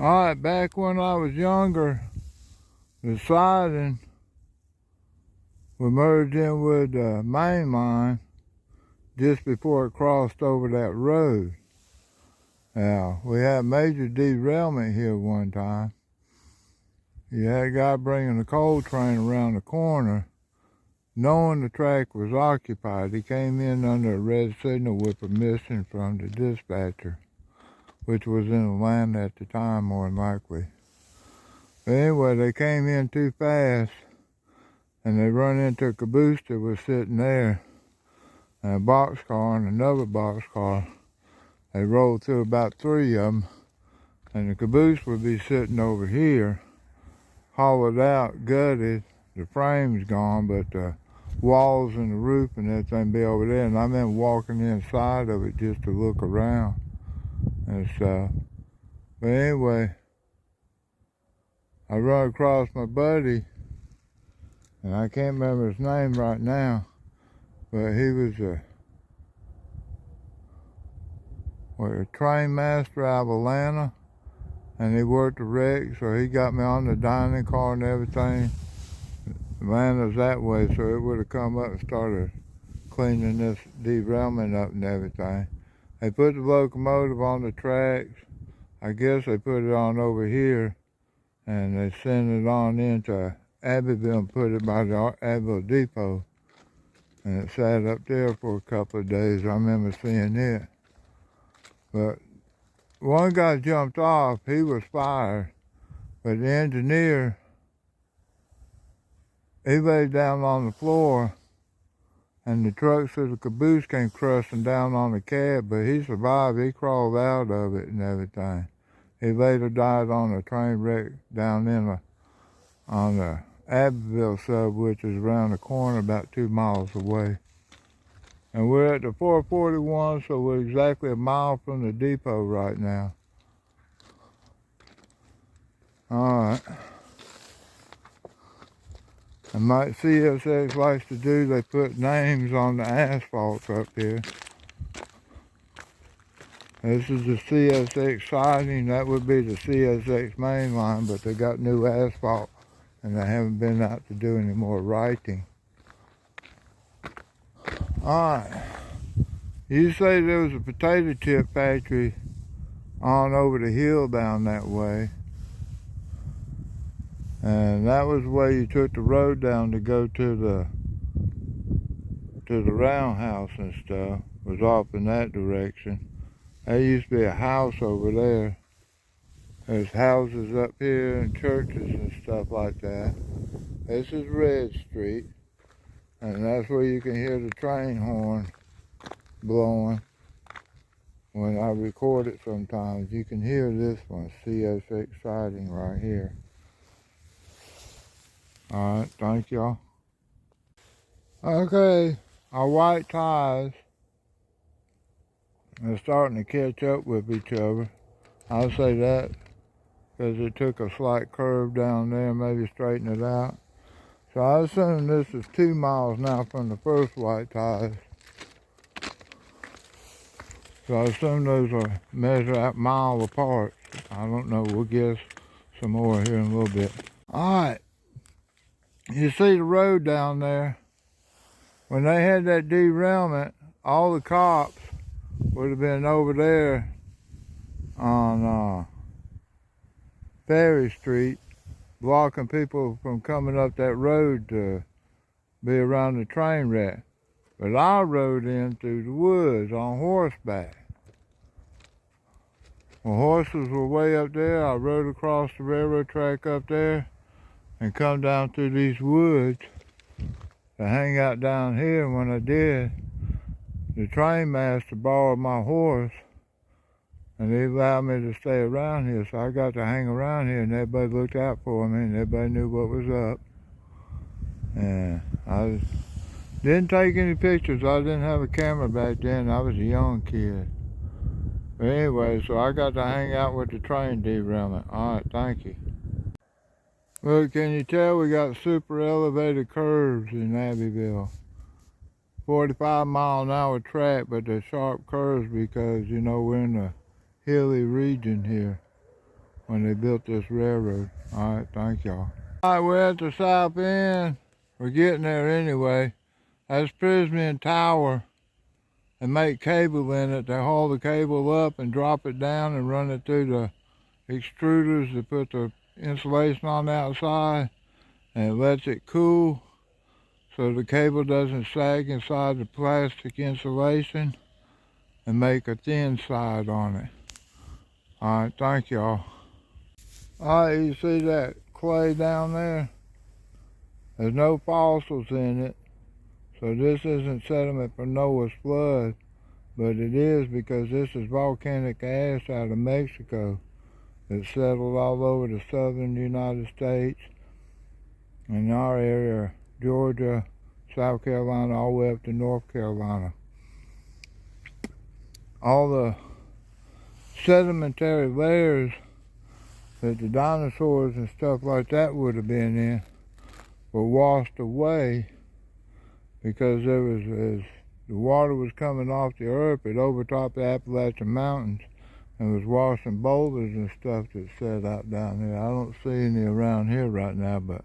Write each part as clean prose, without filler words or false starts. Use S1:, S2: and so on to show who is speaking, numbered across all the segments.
S1: Alright, back when I was younger, the siding would merge in with the main line just before it crossed over that road. Now, we had major derailment here one time. You had a guy bringing a coal train around the corner, knowing the track was occupied. He came in under a red signal with permission from the dispatcher, which was in Atlanta at the time, more than likely. But anyway, they came in too fast, and they run into a caboose that was sitting there, and a boxcar and another boxcar. They rolled through about 3 of them, and the caboose would be sitting over here, hollowed out, gutted. The frame's gone, but the walls and the roof and everything be over there, and I remember walking inside of it just to look around and stuff. But anyway, I run across my buddy, and I can't remember his name right now, but he was a train master out of Atlanta, and he worked the wreck, so he got me on the dining car and everything. Atlanta's that way, so it would have come up and started cleaning this derailment up and everything. They put the locomotive on the tracks. I guess they put it on over here, and they sent it on into Abbeville and put it by the Abbeville depot. And it sat up there for a couple of days. I remember seeing it. But one guy jumped off. He was fired. But the engineer, he laid down on the floor, and the trucks of the caboose came crushing down on the cab, but he survived. He crawled out of it and everything. He later died on a train wreck down on the Abbeville sub, which is around the corner about 2 miles away. And we're at the 441, so we're exactly a mile from the depot right now. Alright. And like CSX likes to do, they put names on the asphalt up here. This is the CSX siding. That would be the CSX main line, but they got new asphalt, and they haven't been out to do any more writing. Alright. You say there was a potato chip factory on over the hill down that way. And that was the way you took the road down to go to the roundhouse and stuff. It was off in that direction. There used to be a house over there. There's houses up here and churches and stuff like that. This is Red Street. And that's where you can hear the train horn blowing. When I record it sometimes, you can hear this one, CSX siding right here. Alright, thank y'all. Okay, our white ties are starting to catch up with each other. I'll say that because it took a slight curve down there, maybe straighten it out. So I assume this is 2 miles now from the first white ties. So I assume those are measured out a mile apart. I don't know, we'll guess some more here in a little bit. Alright, you see the road down there? When they had that derailment, all the cops would have been over there on Ferry Street, blocking people from coming up that road to be around the train wreck. But I rode in through the woods on horseback. When horses were way up there, I rode across the railroad track up there and come down through these woods to hang out down here. And when I did, the train master borrowed my horse, and he allowed me to stay around here, so I got to hang around here, and everybody looked out for me, and everybody knew what was up. And I didn't take any pictures. I didn't have a camera back then. I was a young kid. But anyway, so I got to hang out with the train derailment. Alright, thank you. Look, can you tell we got super elevated curves in Abbeville? 45-mile-an-hour track, but they're sharp curves because, you know, we're in the hilly region here. when they built this railroad. All right, thank y'all. All right, we're at the south end. We're getting there anyway. That's prismium tower. They make cable in it. They haul the cable up and drop it down and run it through the extruders to put the insulation on the outside, and it lets it cool so the cable doesn't sag inside the plastic insulation and make a thin side on it. All right, thank y'all. All right, you see that clay down there? There's no fossils in it, so this isn't sediment from Noah's flood, but it is because this is volcanic ash out of Mexico that settled all over the southern United States, in our area, Georgia, South Carolina, all the way up to North Carolina. All the sedimentary layers that the dinosaurs and stuff like that would have been in were washed away because there was, as the water was coming off the earth, it overtopped the Appalachian Mountains and was washing boulders and stuff that set out down there. I don't see any around here right now, but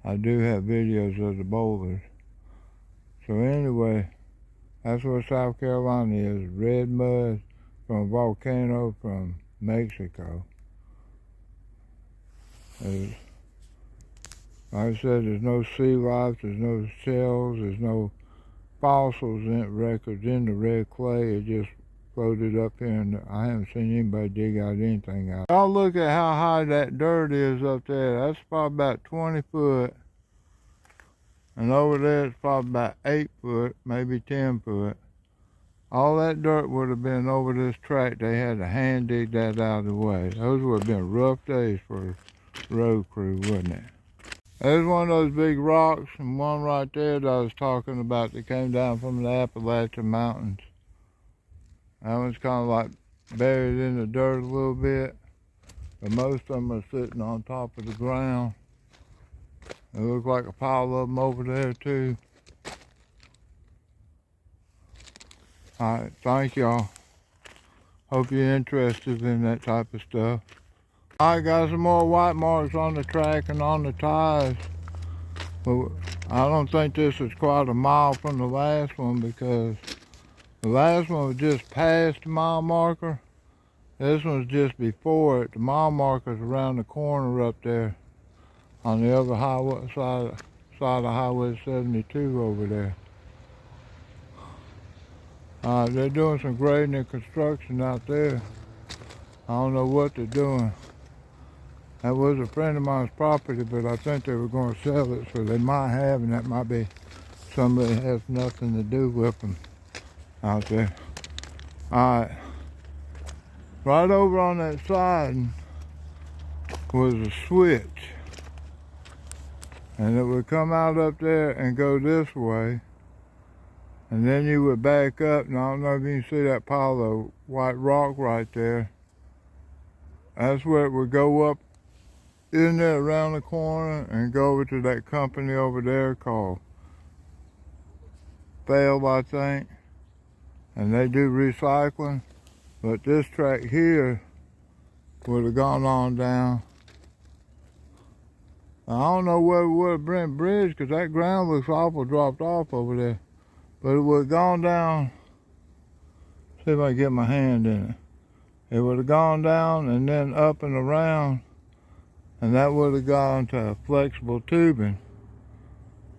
S1: I do have videos of the boulders. So anyway, that's what South Carolina is, red mud from a volcano from Mexico. Like I said, there's no sea life, there's no shells, there's no fossils in records in the red clay. It just floated up here, and I haven't seen anybody dig out anything out. Y'all look at how high that dirt is up there. That's probably about 20 foot. And over there it's probably about 8 foot, maybe 10 foot. All that dirt would have been over this track. They had to hand dig that out of the way. Those would have been rough days for the road crew, wouldn't it? There's one of those big rocks, and one right there that I was talking about that came down from the Appalachian Mountains. That one's kind of like buried in the dirt a little bit, but most of them are sitting on top of the ground. It looks like a pile of them over there too. All right, thank y'all. Hope you're interested in that type of stuff. I got some more white marks on the track and on the tires. But I don't think this is quite a mile from the last one, because the last one was just past the mile marker. This one's just before it. The mile marker's around the corner up there on the other highway side of Highway 72 over there. They're doing some grading and construction out there. I don't know what they're doing. That was a friend of mine's property, but I think they were going to sell it, so they might have, and that might be somebody that has nothing to do with them out there. All right. Right over on that side was a switch. And it would come out up there and go this way. And then you would back up, and I don't know if you can see that pile of white rock right there. That's where it would go up in there around the corner and go over to that company over there called Fail, I think. And they do recycling. But this track here would have gone on down. I don't know where it would have been bridge, because that ground looks awful dropped off over there. But it would have gone down. See if I can get my hand in it. It would have gone down and then up and around, and that would have gone to flexible tubing,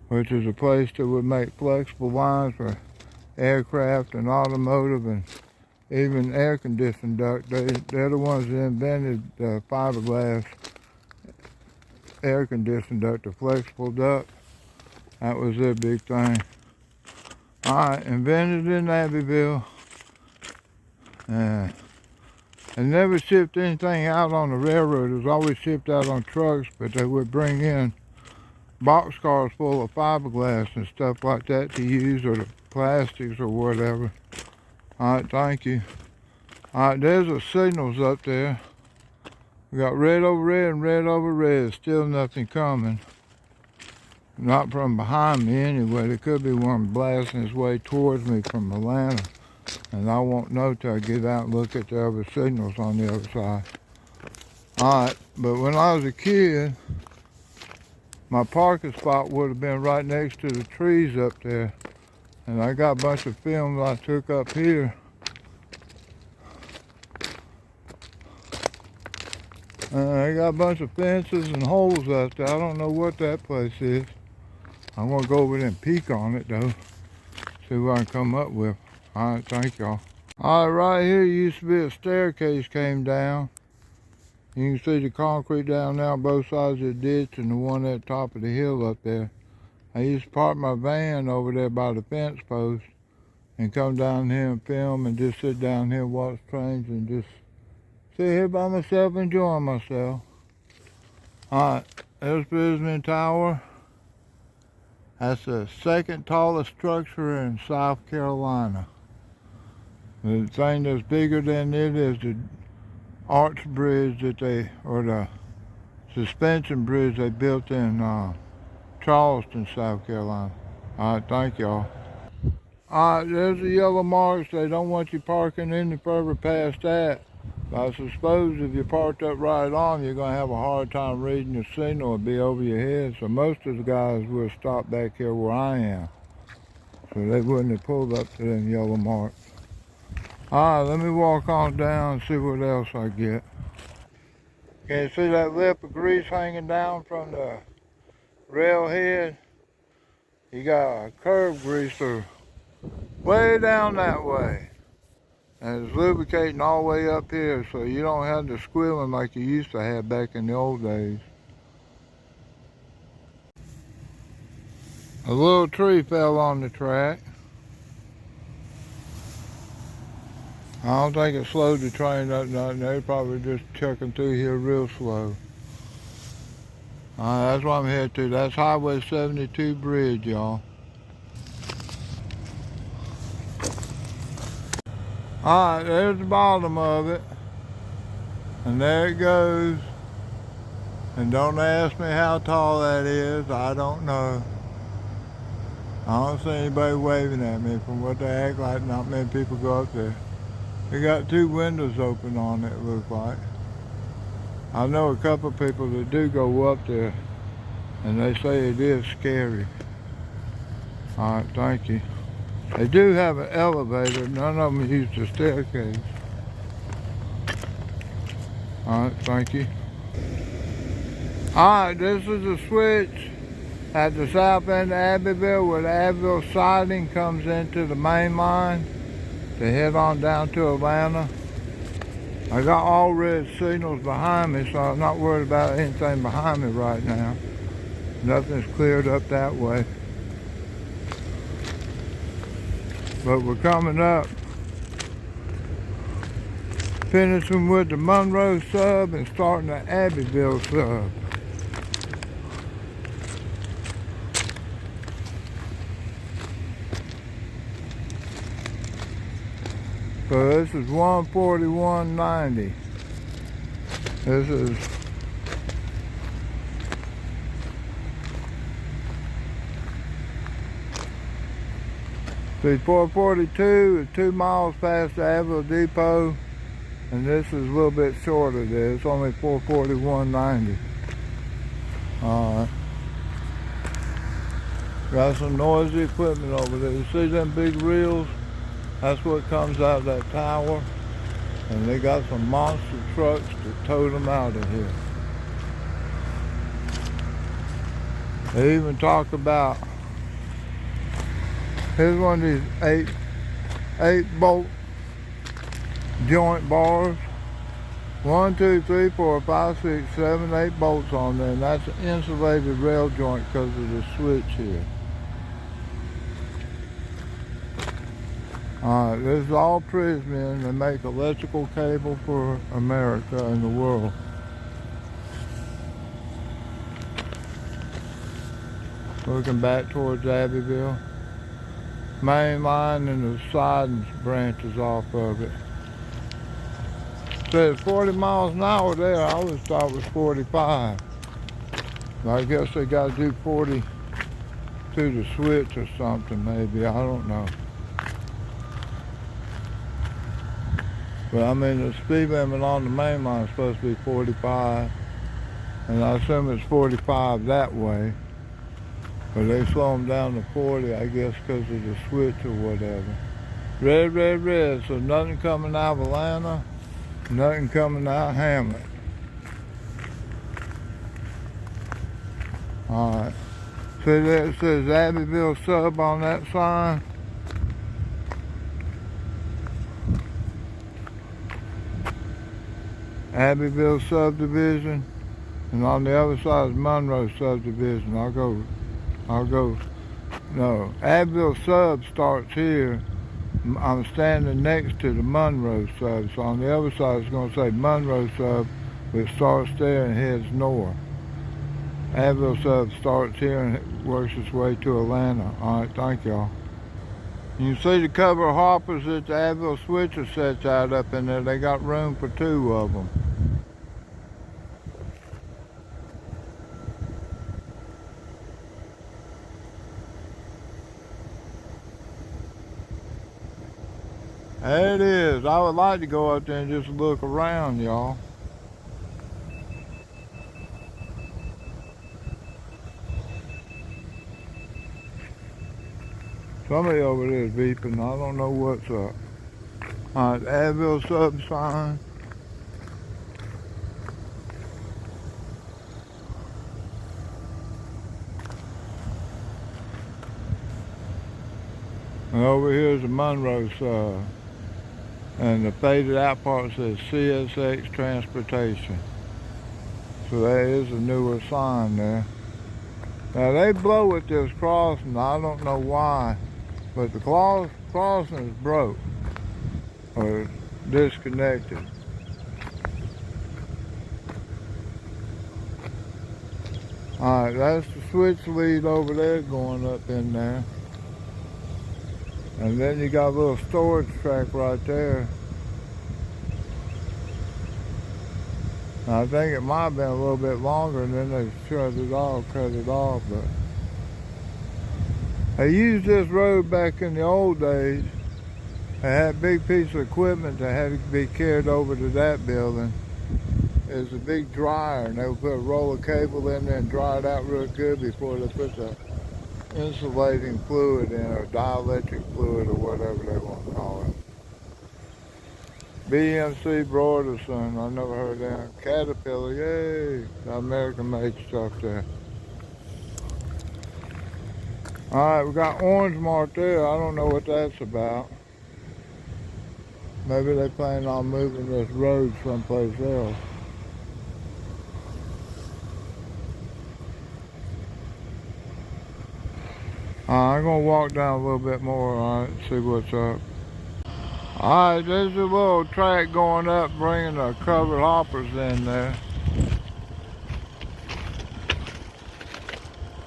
S1: which is a place that would make flexible lines for aircraft and automotive and even air conditioning duct. They're the ones that invented the fiberglass air conditioning duct, the flexible duct. That was their big thing. All right, invented in Abbeville. They never shipped anything out on the railroad. It was always shipped out on trucks, but they would bring in boxcars full of fiberglass and stuff like that to use, or the plastics or whatever. All right, thank you. All right, there's the signals up there. We got red over red and red over red. Still nothing coming. Not from behind me anyway. There could be one blasting his way towards me from Atlanta. And I won't know till I get out and look at the other signals on the other side. Alright, but when I was a kid, my parking spot would have been right next to the trees up there. And I got a bunch of films I took up here. I got a bunch of fences and holes up there. I don't know what that place is. I'm gonna go over there and peek on it though. See what I can come up with. Alright, thank y'all. Alright, right here used to be a staircase came down. You can see the concrete down there on both sides of the ditch and the one at the top of the hill up there. I used to park my van over there by the fence post and come down here and film and just sit down here and watch trains and just sit here by myself enjoying myself. Alright, there's Prismium Tower. That's the second tallest structure in South Carolina. The thing that's bigger than it is the arch bridge that or the suspension bridge they built in Charleston, South Carolina. Alright, thank y'all. Alright, there's the yellow marks. They don't want you parking any further past that. I suppose if you parked up right on, you're going to have a hard time reading the signal. It'll be over your head. So most of the guys will stop back here where I am. So they wouldn't have pulled up to them yellow marks. Alright, let me walk on down and see what else I get. Can you see that lip of grease hanging down from the rail head? You got a curb greaser way down that way. And it's lubricating all the way up here, so you don't have the squealing like you used to have back in the old days. A little tree fell on the track. I don't think it slowed the train up nothing. They probably just chucking through here real slow. That's what I'm headed to. That's Highway 72 bridge, y'all. Alright, there's the bottom of it. And there it goes. And don't ask me how tall that is. I don't know. I don't see anybody waving at me. From what they act like, not many people go up there. They got two windows open on it, looks like. I know a couple of people that do go up there, and they say it is scary. Alright, thank you. They do have an elevator. None of them use the staircase. Alright, thank you. Alright, this is a switch at the south end of Abbeville where the Abbeville siding comes into the main line to head on down to Atlanta. I got all red signals behind me, so I'm not worried about anything behind me right now. Nothing's cleared up that way. But we're coming up, finishing with the Monroe sub and starting the Abbeville sub. So this is 141.90. This is see 442 is 2 miles past the Abbeville Depot, and this is a little bit shorter there. It's only 441.90. Alright. Got some noisy equipment over there. You see them big reels? That's what comes out of that tower. And they got some monster trucks to tow them out of here. They even talk about, here's one of these eight bolt joint bars. 1, 2, 3, 4, 5, 6, 7, 8 bolts on there, and that's an insulated rail joint because of the switch here. Alright, this is all prismium. They make electrical cable for America and the world. Looking back towards Abbeville. Main line and the siding branches off of it. Says 40 miles an hour there. I always thought it was 45. But I guess they got to do 40 to the switch or something maybe. I don't know. But I mean, the speed limit on the main line is supposed to be 45. And I assume it's 45 that way. But they slow them down to 40, I guess, because of the switch or whatever. Red, red, red. So nothing coming out of Atlanta, nothing coming out of Hamlet. Alright. See that it says Abbeville sub on that sign? Abbeville subdivision. And on the other side is Monroe subdivision. No, Abbeville sub starts here. I'm standing next to the Monroe sub. So on the other side it's going to say Monroe sub, but it starts there and heads north. Abbeville sub starts here and works its way to Atlanta. Alright, thank y'all. You can see the cover hoppers that the Abbeville switcher sets out up in there. They got room for 2 of them. There it is. I would like to go out there and just look around, y'all. Somebody over there is beeping. I don't know what's up. Alright, Abbeville sub sign. And over here is the Monroe sub. And the faded out part says CSX Transportation. So that is a newer sign there. Now they blow at this crossing. I don't know why. But the crossing is broke. Or disconnected. Alright, that's the switch lead over there going up in there. And then you got a little storage track right there. I think it might have been a little bit longer and then they cut it off, but they used this road back in the old days. They had a big piece of equipment that had to be carried over to that building. It was a big dryer and they would put a roll of cable in there and dry it out real good before they put the insulating fluid in, or dielectric fluid, or whatever they want to call it. BMC Broderson, I never heard that. Caterpillar, yay! The American-made stuff there. Alright, we got orange mark there. I don't know what that's about. Maybe they plan on moving this road someplace else. I'm going to walk down a little bit more, alright, see what's up. Alright, there's a little track going up, bringing the covered hoppers in there.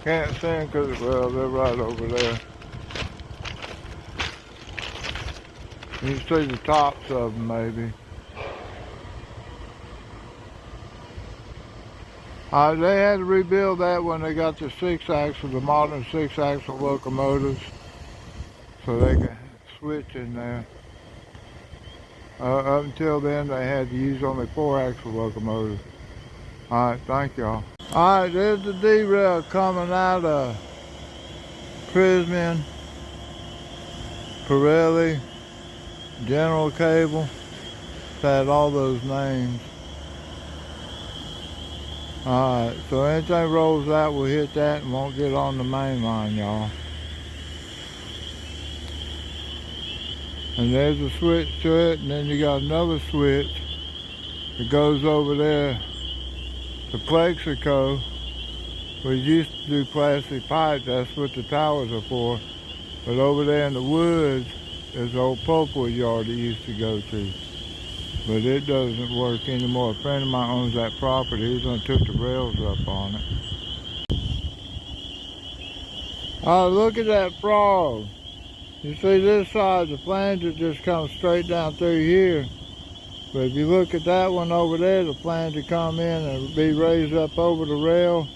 S1: Can't see them because, well, they're right over there. You can see the tops of them, maybe. They had to rebuild that when they got the 6-axle, the modern 6-axle locomotives, so they could switch in there. Up until then, they had to use only 4-axle locomotives. Alright, thank y'all. Alright, there's the derail coming out of Prismium, Pirelli, General Cable. It's had all those names. Alright, so anything rolls out, we'll hit that and won't get on the main line, y'all. And there's a switch to it, and then you got another switch that goes over there to Plexico. We used to do plastic pipe, that's what the towers are for. But over there in the woods, there's an old pulpwood yard it used to go to. But it doesn't work anymore. A friend of mine owns that property. He's gonna took the rails up on it. Oh, look at that frog. You see this side, the flanger just comes straight down through here. But if you look at that one over there, the flanger come in and be raised up over the rail.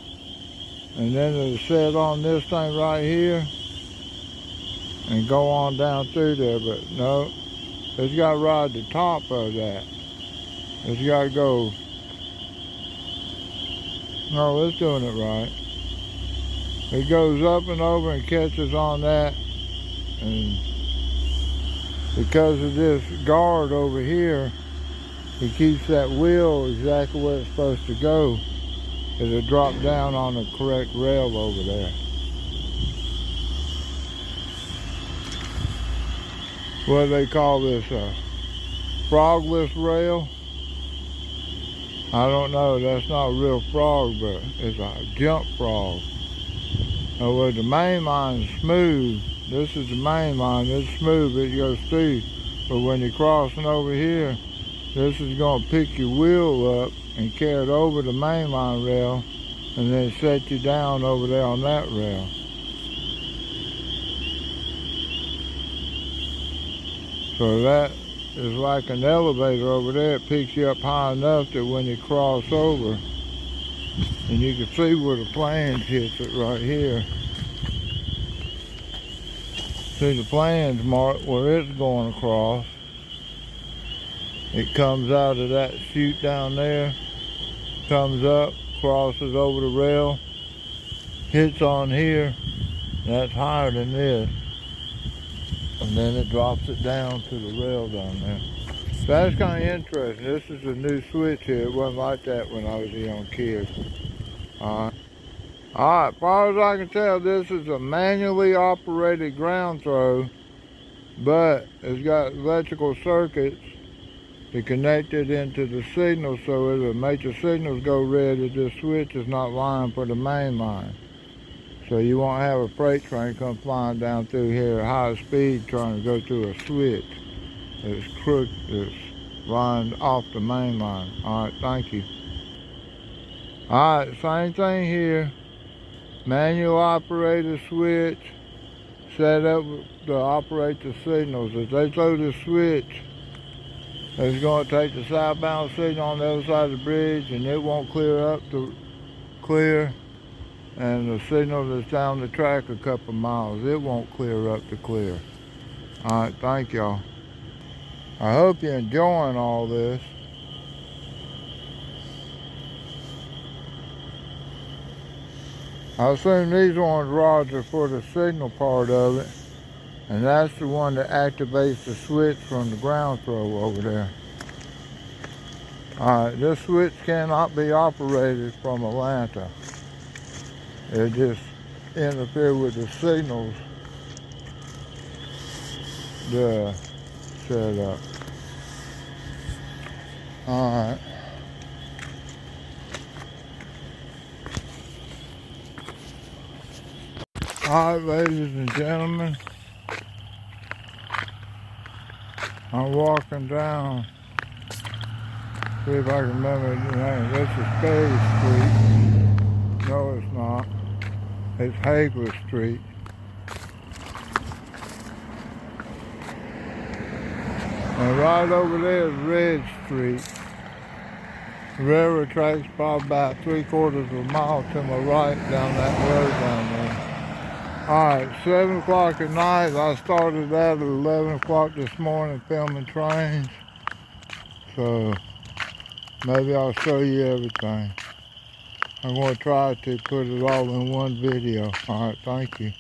S1: And then it'll set on this thing right here. And go on down through there, but no. It's got to ride the top of that. It's got to go. No, it's doing it right. It goes up and over and catches on that, and because of this guard over here, it keeps that wheel exactly where it's supposed to go. It'll drop down on the correct rail over there. What do they call this? A frogless rail? I don't know. That's not a real frog, but it's a jump frog. Well, the main line's smooth. This is the main line. It's smooth. It goes through. But when you're crossing over here, this is going to pick your wheel up and carry it over the main line rail, and then set you down over there on that rail. So that is like an elevator over there. It picks you up high enough that when you cross over, and you can see where the flange hits it right here. See the flange mark where it's going across. It comes out of that chute down there, comes up, crosses over the rail, hits on here. That's higher than this. And then it drops it down to the rail down there. That's kind of interesting. This is a new switch here. It wasn't like that when I was a young kid. Alright, as far as I can tell, this is a manually operated ground throw, but it's got electrical circuits to connect it into the signal, so it'll make the signals go red if this switch is not lined for the main line. So you won't have a freight train come flying down through here at high speed trying to go through a switch that's crooked, that's lined off the main line. Alright, thank you. Alright, same thing here. Manual operated switch set up to operate the signals. If they throw the switch, it's going to take the southbound signal on the other side of the bridge, and it won't clear up to clear. And the signal that's down the track a couple miles, it won't clear up to clear. Alright, thank y'all. I hope you're enjoying all this. I assume these ones, rods, are for the signal part of it. And that's the one that activates the switch from the ground throw over there. Alright, this switch cannot be operated from Atlanta. It just interferes with the signals the setup. Alright. Alright, ladies and gentlemen, I'm walking down, see if I can remember the name. This is Ferry Street. No, it's not. It's Hagley Street. And right over there is Red Street. The railroad track's probably about 3/4 of a mile to my right down that road down there. Alright, 7 o'clock at night. I started that at 11 o'clock this morning filming trains. So maybe I'll show you everything. I'm going to try to put it all in one video. Alright, thank you.